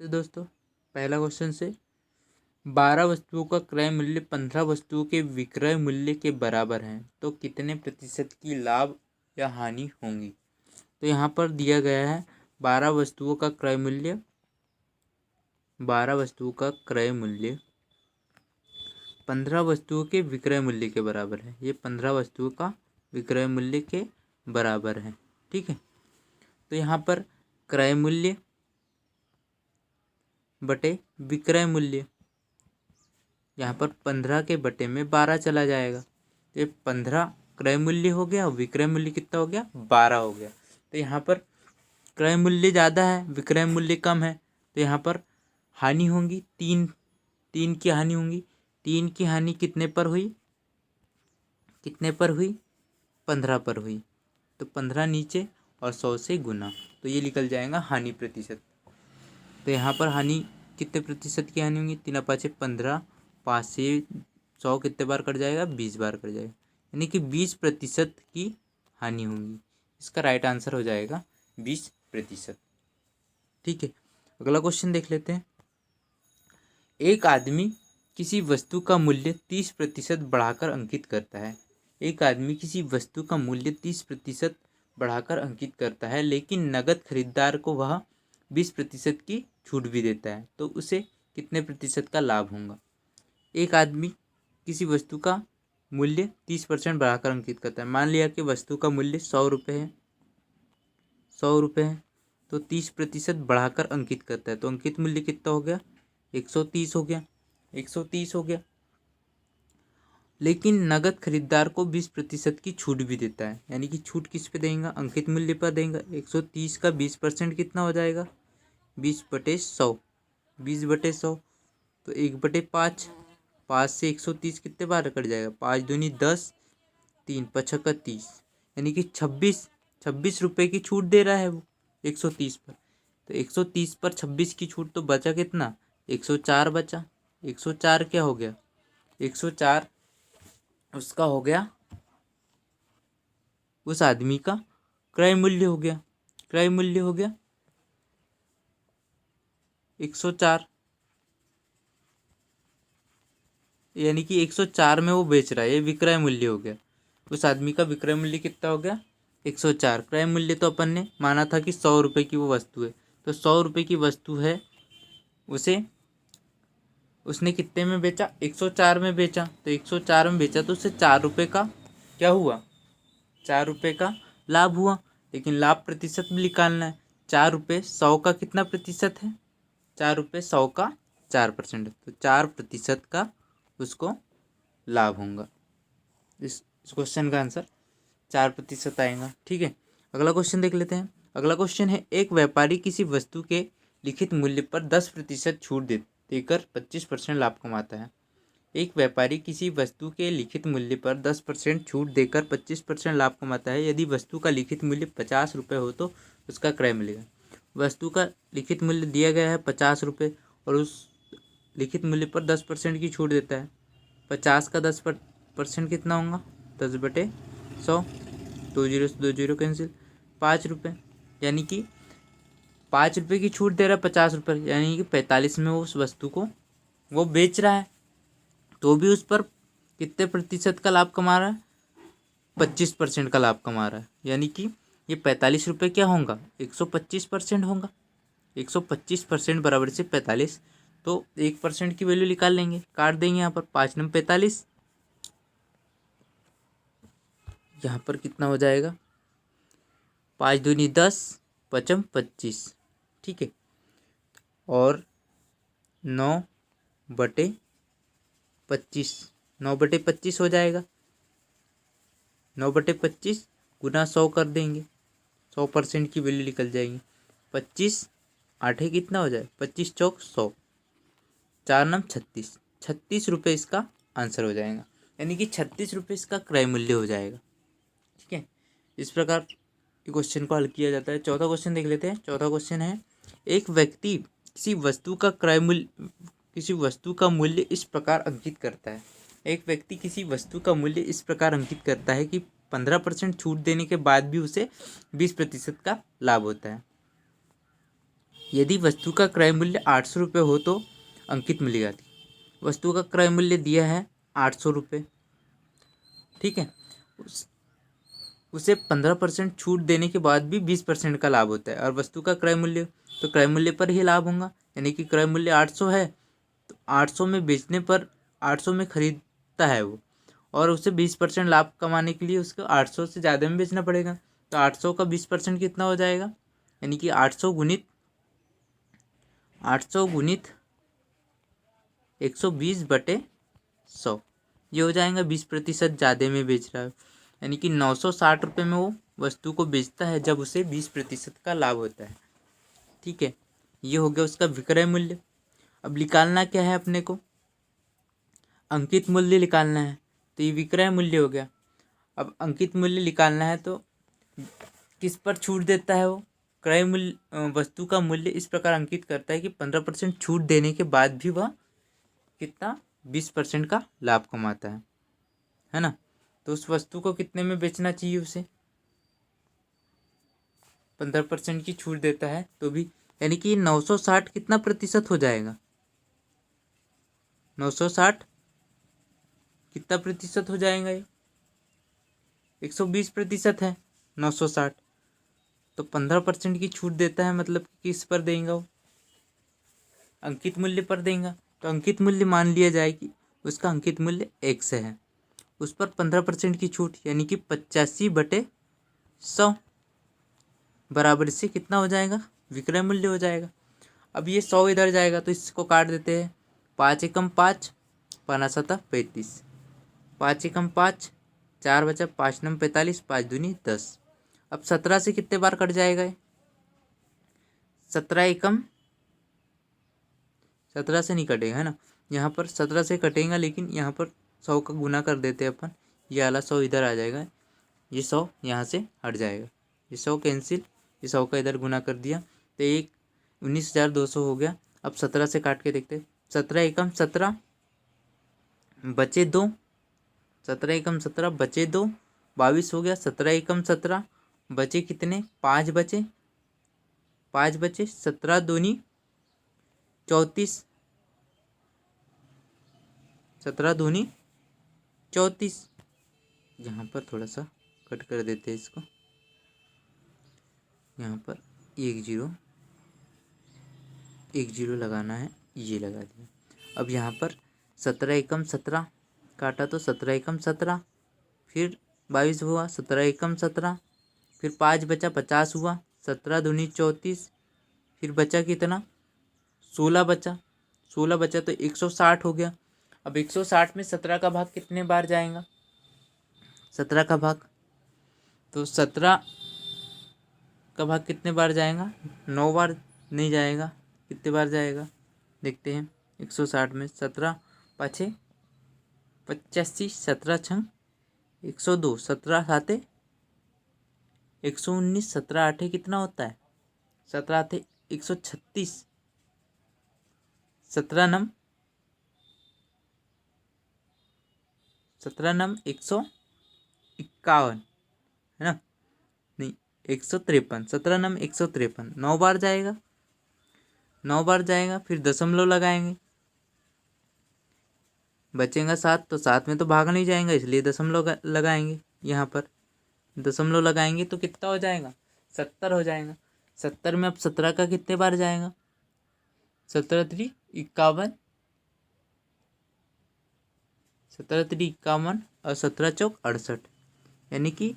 तो दोस्तों पहला क्वेश्चन से 12 वस्तुओं का क्रय मूल्य 15 वस्तुओं के विक्रय मूल्य के बराबर है तो कितने प्रतिशत की लाभ या हानि होंगी। तो यहाँ पर दिया गया है 12 वस्तुओं का क्रय मूल्य 15 वस्तुओं के विक्रय मूल्य के बराबर है। ये 15 वस्तुओं का विक्रय मूल्य के बराबर है। ठीक है, तो यहाँ पर क्रय मूल्य बटे विक्रय मूल्य, यहाँ पर 15 के बटे में 12 चला जाएगा। तो ये 15 क्रय मूल्य हो गया और विक्रय मूल्य कितना हो गया, 12 हो गया। तो यहाँ पर क्रय मूल्य ज़्यादा है, विक्रय मूल्य कम है, तो यहाँ पर हानि होंगी तीन की हानि होंगी। 3 की हानि कितने पर हुई, 15 पर हुई। तो 15 नीचे और 100 से गुना, तो ये निकल जाएगा हानि प्रतिशत। तो यहाँ पर हानि कितने प्रतिशत की हानि होंगी, 3 5 15, 5 से 100 कितने बार कट जाएगा, 20 बार कट जाएगा, यानी कि 20% की हानि होंगी। इसका राइट आंसर हो जाएगा 20%। ठीक है, अगला क्वेश्चन देख लेते हैं। एक आदमी किसी वस्तु का मूल्य 30% बढ़ाकर अंकित करता है। एक आदमी किसी वस्तु का मूल्य 30% बढ़ाकर अंकित करता है, लेकिन नगद खरीदार को वह 20% की छूट भी देता है, तो उसे कितने प्रतिशत का लाभ होगा। एक आदमी किसी वस्तु का मूल्य 30% बढ़ाकर अंकित करता है। मान लिया कि वस्तु का मूल्य 100 रुपये है, 100 रुपये है, तो 30% बढ़ाकर अंकित करता है, तो अंकित मूल्य कितना हो गया, 130 हो गया, 130 हो गया। लेकिन नगद खरीदार को 20% की छूट भी देता है, यानी कि छूट किस पे देंगे, अंकित मूल्य पर देंगे। 130 का 20% कितना हो जाएगा, 20/100, 20/100, तो 1/5, 5 से 130 कितने बार कट जाएगा, 5 दूनी 10, 3 पचहत्तर 30, यानी कि 26 रुपये की छूट दे रहा है वो 130 पर। तो 130 पर 26 की छूट, तो बचा कितना, 104 बचा। 104 क्या हो गया, 104 उसका हो गया, उस आदमी का क्रय मूल्य हो गया। क्रय मूल्य हो गया 104, यानी कि 104 में वो बेच रहा है, ये विक्रय मूल्य हो गया। उस आदमी का विक्रय मूल्य कितना हो गया, 104। क्रय मूल्य तो अपन ने माना था कि 100 रुपये की वो वस्तु है, तो 100 रुपये की वस्तु है, उसे उसने कितने में बेचा, 104 में बेचा। तो 104 में बेचा तो उससे 4 रुपये का क्या हुआ, 4 रुपये का लाभ हुआ। लेकिन लाभ प्रतिशत भी निकालना है। 4 रुपये 100 का कितना प्रतिशत है, 4 रुपये 100 का 4%, तो 4% का उसको लाभ होगा। इस क्वेश्चन का आंसर 4% आएगा। ठीक है, अगला क्वेश्चन देख लेते हैं। अगला क्वेश्चन है, एक व्यापारी किसी वस्तु के लिखित मूल्य पर 10% छूट देकर 25% लाभ कमाता है। एक व्यापारी किसी वस्तु के लिखित मूल्य पर 10% छूट देकर 25% लाभ कमाता है। यदि वस्तु का लिखित मूल्य 50 रुपये हो तो उसका क्रय मिलेगा। वस्तु का लिखित मूल्य दिया गया है 50 रुपये और उस लिखित मूल्य पर 10% की छूट देता है। 50 का 10% कितना होगा, 10/100, 2 जीरो से 2 जीरो कैंसिल, 5 रुपये, यानी कि 5 रुपये की छूट दे रहा है 50 रुपये, यानी कि 45 में वो उस वस्तु को वो बेच रहा है, तो भी उस पर कितने प्रतिशत का लाभ कमा रहा है, 25% का लाभ कमा रहा है। यानी कि ये 45 रुपये क्या होगा, 125% होगा। 125% बराबर से 45, तो 1% की वैल्यू निकाल लेंगे, काट देंगे यहाँ पर, 5 नम 45, यहाँ पर कितना हो जाएगा, 5 दूनी 10, 5 25, ठीक है, और 9/25, 9/25 हो जाएगा। 9/25 गुना 100 कर देंगे, 100% की वैल्यू निकल जाएगी। 25 8 कितना हो जाए, 25 चौक 100, 4 नम 36, 36 रुपये इसका आंसर हो जाएगा, यानी कि 36 रुपये इसका क्रय मूल्य हो जाएगा। ठीक है, इस प्रकार क्वेश्चन को हल किया जाता है। चौथा क्वेश्चन देख लेते हैं। चौथा क्वेश्चन है, एक व्यक्ति किसी वस्तु का मूल्य इस प्रकार अंकित करता है। एक व्यक्ति किसी वस्तु का मूल्य इस प्रकार अंकित करता है कि 15% छूट देने के बाद भी उसे 20% का लाभ होता है। यदि वस्तु का क्रय मूल्य 800 रुपये हो तो अंकित मिल जाती। वस्तु का क्रय मूल्य दिया है 800 रुपये, ठीक है। उसे 15% छूट देने के बाद भी 20% का लाभ होता है। और वस्तु का क्रय मूल्य, तो क्रय मूल्य पर ही लाभ होगा, यानी कि क्रय मूल्य 800 है तो 800 में बेचने पर 800 में खरीदता है वो, और उसे 20% लाभ कमाने के लिए उसको 800 से ज़्यादा में बेचना पड़ेगा। तो 800 का 20% कितना हो जाएगा, यानी कि 800 गुणित 120/100, ये हो जाएगा 20% ज़्यादा में बेच रहा है, यानी कि 960 रुपये में वो वस्तु को बेचता है जब उसे 20% का लाभ होता है, ठीक है। ये हो गया उसका विक्रय मूल्य। अब निकालना क्या है अपने को, अंकित मूल्य निकालना है, तो ये विक्रय मूल्य हो गया। अब अंकित मूल्य निकालना है तो किस पर छूट देता है वो, क्रय मूल्य, वस्तु का मूल्य इस प्रकार अंकित करता है कि 15% छूट देने के बाद भी वह कितना 20% का लाभ कमाता है ना। तो उस वस्तु को कितने में बेचना चाहिए उसे, 15% की छूट देता है तो भी, यानी कि 960 कितना प्रतिशत हो जाएगा, 960 कितना प्रतिशत हो जाएगा, ये 120% है 960। तो 15% की छूट देता है, मतलब किस पर देंगे वो, अंकित मूल्य पर देंगे। तो अंकित मूल्य मान लिया जाए कि उसका अंकित मूल्य 1 है, उस पर 15% की छूट यानी कि 85/100 बराबर से कितना हो जाएगा, विक्रय मूल्य हो जाएगा। अब ये 100 इधर जाएगा तो इसको काट देते हैं, 5 एकम 5, 5 7 35, 5 एकम 5, 4 बचा, 5 9 45, 5 दूनी 10। अब 17 से कितने बार कट जाएगा ये, 17 से नहीं कटेगा है ना, यहाँ पर 17 से कटेगा, लेकिन यहाँ पर 100 का गुना कर देते हैं अपन, ये वाला 100 इधर आ जाएगा, ये 100 यहाँ से हट जाएगा, ये 100 कैंसिल, ये 100 का इधर गुना कर दिया तो 19,200 हो गया। अब 17 से काट के देखते, 17 एकम 17 बचे 2, 17 एकम 17 बचे 2, 22 हो गया। 17 एकम 17 बचे कितने, 5 बचे, 5 बचे, 17 दूनी 34, 17 दूनी 34। यहाँ पर थोड़ा सा कट कर देते हैं इसको, यहाँ पर 1 0 लगाना है, ये लगा दिया। अब यहाँ पर 17 एकम 17 काटा तो 17 एकम 17, फिर 22 हुआ, 17 एकम 17, फिर 5 बचा, 50 हुआ, 17 दूनी 34, फिर बचा कितना, 16 बचा, 16 बचा तो 160 हो गया। अब 160 में 17 का भाग कितने बार जाएगा, 17 का भाग, तो 17 का भाग कितने बार जाएगा, 9 बार नहीं जाएगा, कितने बार जाएगा देखते हैं। 160 में 17 पाछे 85, 17 छंग 102, 17 साते 119, 17 आठे कितना होता है, 17 आठे 136, 17 नम 151 है ना, नहीं 153, 17 नम 153, 9 बार जाएगा, 9 बार जाएगा, फिर दशमलव लगाएंगे, बचेगा 7, तो 7 में तो भाग नहीं जाएगा इसलिए दशमलव लगाएंगे, यहाँ पर दशमलव लगाएंगे तो कितना हो जाएगा, 70 हो जाएगा। 70 में अब 17 का कितने बार जाएगा, 17 3 51, 17 3 51 और 17 चौक 68, यानी कि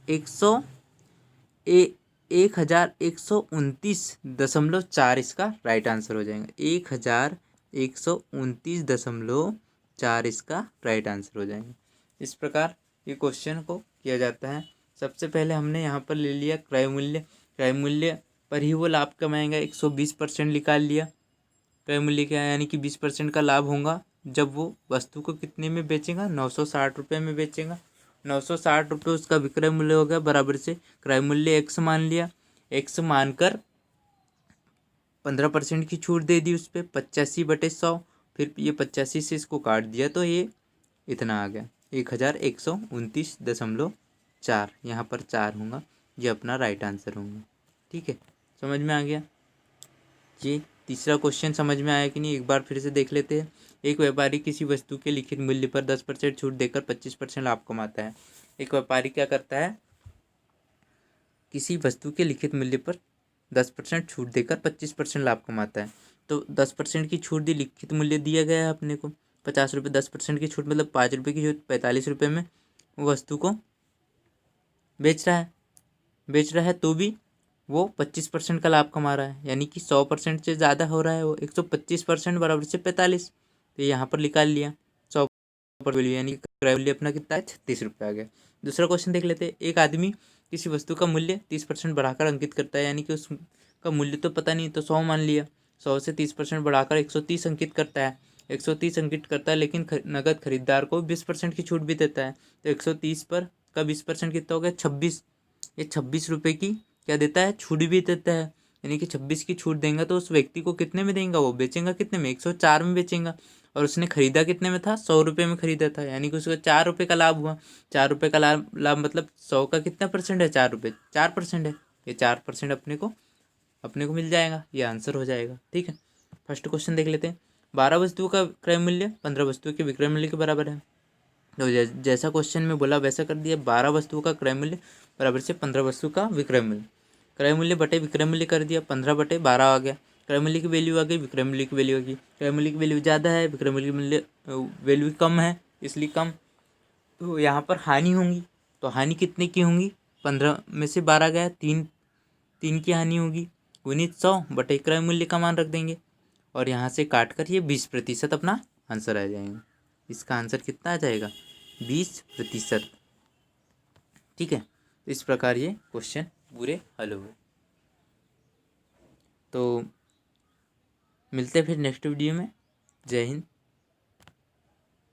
1129.4 इसका राइट आंसर हो जाएगा, 1129.4 इसका राइट आंसर हो जाएगा। इस प्रकार ये क्वेश्चन को किया जाता है। सबसे पहले हमने यहाँ पर ले लिया क्रय मूल्य, क्रय मूल्य पर ही वो लाभ कमाएगा, 120% निकाल लिया। क्रय मूल्य क्या है, यानी कि 20% का लाभ होगा जब वो वस्तु को कितने में बेचेगा, 960 रुपये में बेचेगा। 960 रुपये उसका विक्रय मूल्य हो गया, बराबर से क्रय मूल्य x मान लिया, x मानकर 15% की छूट दे दी उस पर 85/100, फिर ये 85 से इसको काट दिया तो ये इतना आ गया 1129.4, यहाँ पर 4 होगा, ये अपना राइट आंसर होगा। ठीक है, समझ में आ गया। ये तीसरा क्वेश्चन समझ में आया कि नहीं, एक बार फिर से देख लेते हैं। एक व्यापारी किसी वस्तु के लिखित मूल्य पर 10% छूट देकर 25% लाभ कमाता है। एक व्यापारी क्या करता है, किसी वस्तु के लिखित मूल्य पर 10% छूट देकर 25% लाभ कमाता है। तो 10% की छूट दी, लिखित मूल्य दिया गया है अपने को 50 रुपये, 10% की छूट मतलब 5 रुपये की छूट, 45 रुपये में वो वस्तु को बेच रहा है तो भी वो 25% का लाभ कमा रहा है, यानी कि 100% से ज़्यादा हो रहा है वो। 125% बराबर से 45, तो यहाँ पर निकाल लिया 100 वैल्यू, यानी क्रय मूल्य अपना कितना है, 36 रुपये आ गया। दूसरा क्वेश्चन देख लेते हैं। एक आदमी किसी वस्तु का मूल्य 30% बढ़ाकर अंकित करता है, यानी कि उसका मूल्य तो पता नहीं, तो 100 मान लिया, 100 से 30% बढ़ाकर 130 अंकित करता है। 130 अंकित करता है, लेकिन नगद खरीदार को 20% की छूट भी देता है। तो 130 पर का 20% कितना हो गया, 26। ये 26 रुपये की क्या देता है, छूट भी देता है, यानी कि 26 की छूट देंगे तो उस व्यक्ति को कितने में देंगे, वो बेचेंगा कितने में, 104 में बेचेंगा। और उसने खरीदा कितने में था, 100 रुपये में खरीदा था, यानी कि उसको 4 रुपये का लाभ हुआ। 4 रुपये का लाभ मतलब 100 का कितना परसेंट है, 4 रुपये, 4% है। ये 4% अपने को मिल जाएगा, ये आंसर हो जाएगा। ठीक है, फर्स्ट क्वेश्चन देख लेते हैं। 12 वस्तुओं का क्रय मूल्य 15 वस्तुओं के विक्रय मूल्य के बराबर है। तो जैसा क्वेश्चन में बोला वैसा कर दिया। 12 वस्तुओं का क्रय मूल्य बराबर से 15 वस्तु का विक्रय मूल्य, क्रय मूल्य बटे विक्रय मूल्य कर दिया, 15/12 आ गया। क्रय मूल्य की वैल्यू आ गई, विक्रय मूल्य की वैल्यू आ गई। क्रय मूल्य की वैल्यू ज़्यादा है, विक्रय मूल्य की वैल्यू कम है, इसलिए कम। तो यहाँ पर हानि होंगी, तो हानि कितने की होंगी, 15 में से 12 गया, 3 की हानि होगी, गुणित 100 बटे क्रय मूल्य का मान रख देंगे, और यहाँ से काट कर ये 20% अपना आंसर आ जाएगा। इसका आंसर कितना आ जाएगा, 20%। ठीक है, इस प्रकार ये क्वेश्चन पूरे हल हुए। तो मिलते हैं फिर नेक्स्ट वीडियो में। जय हिंद।